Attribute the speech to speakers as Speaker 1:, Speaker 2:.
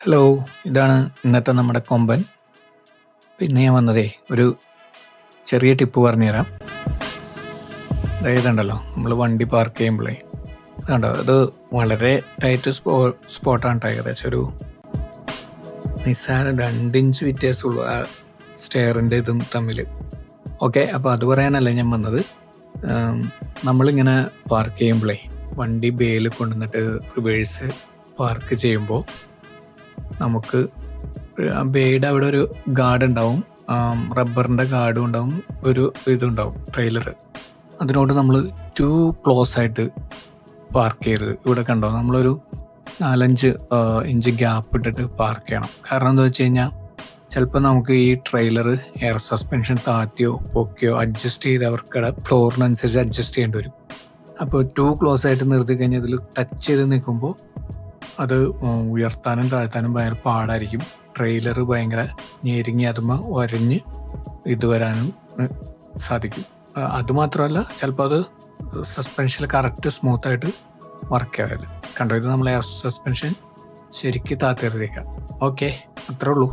Speaker 1: Hello, ഇതാണ് ഇന്നത്തെ നമ്മുടെ കൊമ്പൻ. പിന്നെ ഞാൻ വന്നതേ ഒരു ചെറിയ ടിപ്പ് പറഞ്ഞുതരാം. അതായതുണ്ടല്ലോ, നമ്മൾ വണ്ടി പാർക്ക് ചെയ്യുമ്പോഴേ അതുണ്ടോ, അത് വളരെ ടൈറ്റ് സ്പോട്ടാണ് കേട്ടോ. ഏകദേശം ഒരു നിസ്സാരം 2 ഇഞ്ച് വ്യത്യാസമുള്ളൂ ആ സ്റ്റെയറിൻ്റെ ഇതും തമ്മിൽ. ഓക്കെ, അപ്പോൾ അത് പറയാനല്ല ഞാൻ വന്നത്. നമ്മളിങ്ങനെ പാർക്ക് ചെയ്യുമ്പോഴേ വണ്ടി ബേയിൽ കൊണ്ടുവന്നിട്ട് റിവേഴ്സ് പാർക്ക് ചെയ്യുമ്പോൾ നമുക്ക് ആ ബേയുടെ അവിടെ ഒരു ഗാർഡ് ഉണ്ടാവും, റബ്ബറിൻ്റെ ഗാർഡും ഉണ്ടാവും, ഒരു ഇതുണ്ടാവും ട്രെയിലർ. അതിനോട് നമ്മൾ ടു ക്ലോസ് ആയിട്ട് പാർക്ക് ചെയ്യരുത്. ഇവിടെ കണ്ടോ, നമ്മളൊരു 4-5 ഇഞ്ച് ഗ്യാപ്പ് ഇട്ടിട്ട് പാർക്ക് ചെയ്യണം. കാരണം എന്താ വെച്ച് കഴിഞ്ഞാൽ ചിലപ്പോൾ നമുക്ക് ഈ ട്രെയിലർ എയർ സസ്പെൻഷൻ താഴ്ത്തിയോ പൊക്കിയോ അഡ്ജസ്റ്റ് ചെയ്ത് അവർക്കടെ ഫ്ലോറിനനുസരിച്ച് അഡ്ജസ്റ്റ് ചെയ്യേണ്ടി വരും. അപ്പോൾ ടു ക്ലോസ് ആയിട്ട് നിർത്തി കഴിഞ്ഞാൽ ഇതിൽ ടച്ച് ചെയ്ത് നിൽക്കുമ്പോൾ അത് ഉയർത്താനും താഴ്ത്താനും ഭയങ്കര പാടായിരിക്കും. ട്രെയിലർ ഭയങ്കര ഞെരുങ്ങി അതുമ്പോൾ ഒരഞ്ഞ് ഇത് വരാനും സാധിക്കും. അതുമാത്രമല്ല, ചിലപ്പോൾ അത് സസ്പെൻഷനിൽ കറക്റ്റ് സ്മൂത്തായിട്ട് വർക്ക് ആവില്ല. കണ്ടോ, ഇത് നമ്മൾ എയർ സസ്പെൻഷൻ ശരിക്കും താത്തിരുതേക്കാം. ഓക്കെ, അത്രേ ഉള്ളൂ.